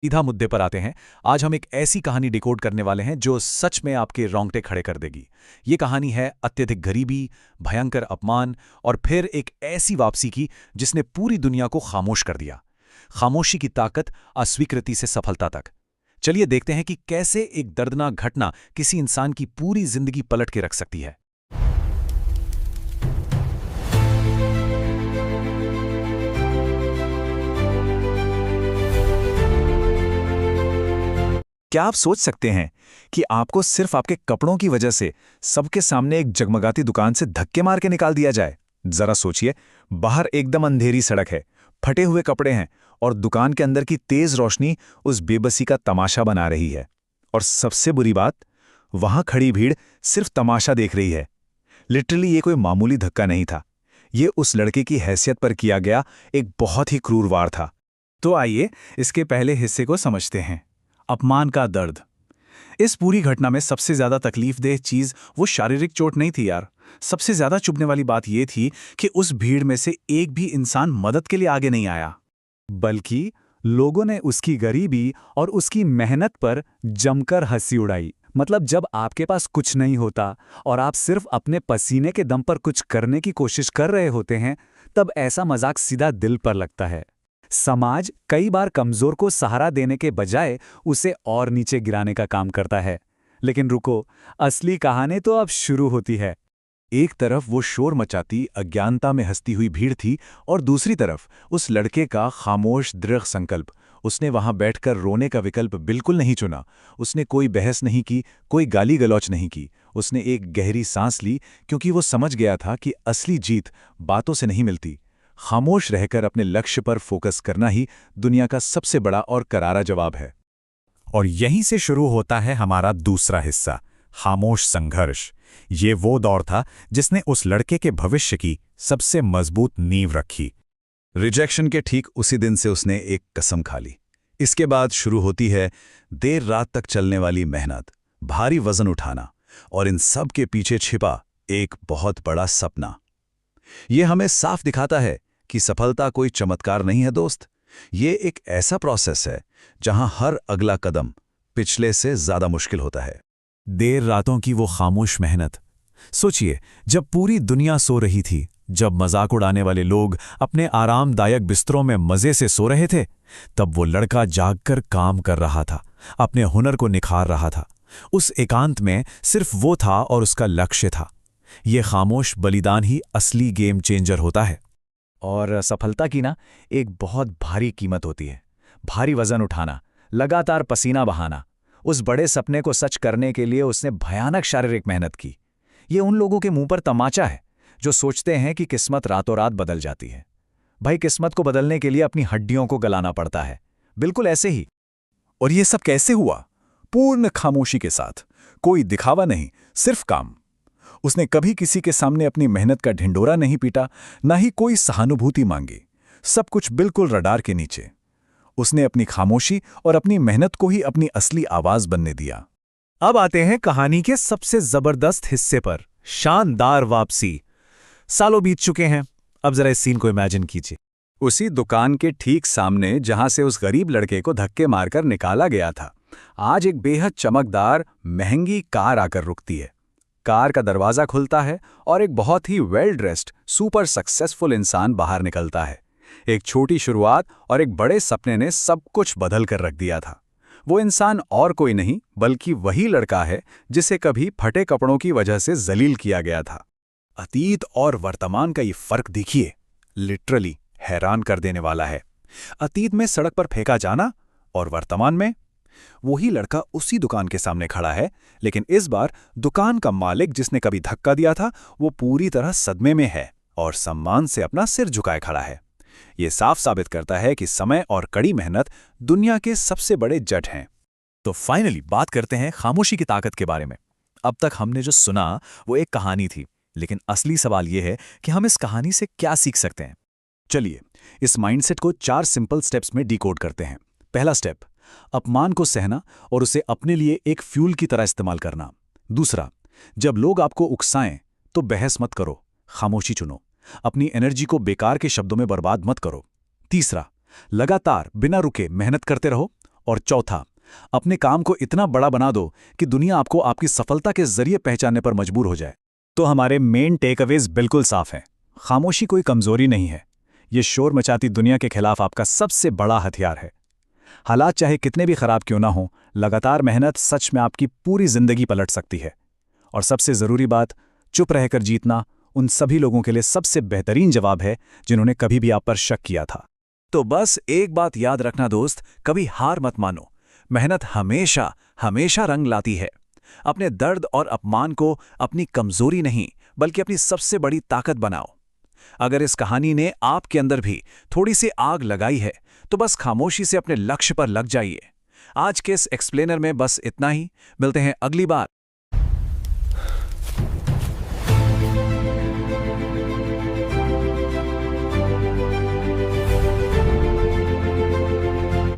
सीधा मुद्दे पर आते हैं। आज हम एक ऐसी कहानी डिकोड करने वाले हैं जो सच में आपके रोंगटे खड़े कर देगी। ये कहानी है अत्यधिक गरीबी, भयंकर अपमान और फिर एक ऐसी वापसी की जिसने पूरी दुनिया को खामोश कर दिया। खामोशी की ताकत, अस्वीकृति से सफलता तक। चलिए देखते हैं कि कैसे एक दर्दनाक घटना किसी इंसान की पूरी जिंदगी पलट के रख सकती है। क्या आप सोच सकते हैं कि आपको सिर्फ आपके कपड़ों की वजह से सबके सामने एक जगमगाती दुकान से धक्के मार के निकाल दिया जाए? जरा सोचिए, बाहर एकदम अंधेरी सड़क है, फटे हुए कपड़े हैं और दुकान के अंदर की तेज रोशनी उस बेबसी का तमाशा बना रही है। और सबसे बुरी बात, वहां खड़ी भीड़ सिर्फ तमाशा देख रही है। लिटरली ये कोई मामूली धक्का नहीं था, ये उस लड़के की हैसियत पर किया गया एक बहुत ही क्रूर वार था। तो आइए इसके पहले हिस्से को समझते हैं, अपमान का दर्द। इस पूरी घटना में सबसे ज्यादा तकलीफदेह चीज वो शारीरिक चोट नहीं थी यार। सबसे ज्यादा चुभने वाली बात यह थी कि उस भीड़ में से एक भी इंसान मदद के लिए आगे नहीं आया, बल्कि लोगों ने उसकी गरीबी और उसकी मेहनत पर जमकर हंसी उड़ाई। मतलब जब आपके पास कुछ नहीं होता और आप सिर्फ अपने पसीने के दम पर कुछ करने की कोशिश कर रहे होते हैं, तब ऐसा मजाक सीधा दिल पर लगता है। समाज कई बार कमजोर को सहारा देने के बजाय उसे और नीचे गिराने का काम करता है। लेकिन रुको, असली कहानी तो अब शुरू होती है। एक तरफ वो शोर मचाती, अज्ञानता में हंसती हुई भीड़ थी और दूसरी तरफ उस लड़के का खामोश दृढ़ संकल्प। उसने वहां बैठकर रोने का विकल्प बिल्कुल नहीं चुना। उसने कोई बहस नहीं की, कोई गाली गलौच नहीं की। उसने एक गहरी सांस ली, क्योंकि वो समझ गया था कि असली जीत बातों से नहीं मिलती। खामोश रहकर अपने लक्ष्य पर फोकस करना ही दुनिया का सबसे बड़ा और करारा जवाब है। और यहीं से शुरू होता है हमारा दूसरा हिस्सा, खामोश संघर्ष। ये वो दौर था जिसने उस लड़के के भविष्य की सबसे मजबूत नींव रखी। रिजेक्शन के ठीक उसी दिन से उसने एक कसम खा ली। इसके बाद शुरू होती है देर रात तक चलने वाली मेहनत, भारी वजन उठाना और इन सब के पीछे छिपा एक बहुत बड़ा सपना। यह हमें साफ दिखाता है कि सफलता कोई चमत्कार नहीं है दोस्त। ये एक ऐसा प्रोसेस है जहां हर अगला कदम पिछले से ज्यादा मुश्किल होता है। देर रातों की वो खामोश मेहनत। सोचिए, जब पूरी दुनिया सो रही थी, जब मजाक उड़ाने वाले लोग अपने आरामदायक बिस्तरों में मजे से सो रहे थे, तब वो लड़का जागकर काम कर रहा था, अपने हुनर को निखार रहा था। उस एकांत में सिर्फ वो था और उसका लक्ष्य था। ये खामोश बलिदान ही असली गेम चेंजर होता है। और सफलता की ना एक बहुत भारी कीमत होती है। भारी वजन उठाना, लगातार पसीना बहाना। उस बड़े सपने को सच करने के लिए उसने भयानक शारीरिक मेहनत की। ये उन लोगों के मुंह पर तमाचा है जो सोचते हैं कि किस्मत रातों रात बदल जाती है। भाई, किस्मत को बदलने के लिए अपनी हड्डियों को गलाना पड़ता है, बिल्कुल ऐसे ही। और ये सब कैसे हुआ? पूर्ण खामोशी के साथ, कोई दिखावा नहीं, सिर्फ काम। उसने कभी किसी के सामने अपनी मेहनत का ढिंडोरा नहीं पीटा, ना ही कोई सहानुभूति मांगी। सब कुछ बिल्कुल रडार के नीचे। उसने अपनी खामोशी और अपनी मेहनत को ही अपनी असली आवाज बनने दिया। अब आते हैं कहानी के सबसे जबरदस्त हिस्से पर, शानदार वापसी। सालों बीत चुके हैं। अब जरा इस सीन को इमेजिन कीजिए। उसी दुकान के ठीक सामने जहां से उस गरीब लड़के को धक्के मारकर निकाला गया था, आज एक बेहद चमकदार, महंगी कार आकर रुकती है। कार का दरवाजा खुलता है और एक बहुत ही वेल ड्रेस्ड, सुपर सक्सेसफुल इंसान बाहर निकलता है। एक छोटी शुरुआत और एक बड़े सपने ने सब कुछ बदल कर रख दिया था। वो इंसान और कोई नहीं बल्कि वही लड़का है जिसे कभी फटे कपड़ों की वजह से जलील किया गया था। अतीत और वर्तमान का ये फर्क देखिए, लिटरली हैरान कर देने वाला है। अतीत में सड़क पर फेंका जाना और वर्तमान में वही लड़का उसी दुकान के सामने खड़ा है, लेकिन इस बार दुकान का मालिक जिसने कभी धक्का दिया था वो पूरी तरह सदमे में है और सम्मान से अपना सिर झुकाए खड़ा है। ये साफ साबित करता है कि समय और कड़ी मेहनत दुनिया के सबसे बड़े जज हैं। तो फाइनली बात करते हैं खामोशी की ताकत के बारे में। अब तक हमने जो सुना वो एक कहानी थी, लेकिन असली सवाल यह है कि हम इस कहानी से क्या सीख सकते हैं। चलिए इस माइंडसेट को 4 सिंपल स्टेप्स में डिकोड करते हैं। पहला स्टेप, अपमान को सहना और उसे अपने लिए एक फ्यूल की तरह इस्तेमाल करना। दूसरा, जब लोग आपको उकसाएं तो बहस मत करो, खामोशी चुनो। अपनी एनर्जी को बेकार के शब्दों में बर्बाद मत करो। तीसरा, लगातार बिना रुके मेहनत करते रहो। और चौथा, अपने काम को इतना बड़ा बना दो कि दुनिया आपको आपकी सफलता के जरिए पहचानने पर मजबूर हो जाए। तो हमारे मेन टेकअवेज बिल्कुल साफ हैं। खामोशी कोई कमजोरी नहीं है, ये शोर मचाती दुनिया के खिलाफ आपका सबसे बड़ा हथियार है। हालात चाहे कितने भी खराब क्यों ना हो, लगातार मेहनत सच में आपकी पूरी जिंदगी पलट सकती है। और सबसे जरूरी बात, चुप रहकर जीतना उन सभी लोगों के लिए सबसे बेहतरीन जवाब है जिन्होंने कभी भी आप पर शक किया था। तो बस एक बात याद रखना दोस्त, कभी हार मत मानो। मेहनत हमेशा हमेशा रंग लाती है। अपने दर्द और अपमान को अपनी कमजोरी नहीं बल्कि अपनी सबसे बड़ी ताकत बनाओ। अगर इस कहानी ने आपके अंदर भी थोड़ी सी आग लगाई है तो बस खामोशी से अपने लक्ष्य पर लग जाइए। आज के इस एक्सप्लेनर में बस इतना ही। मिलते हैं अगली बार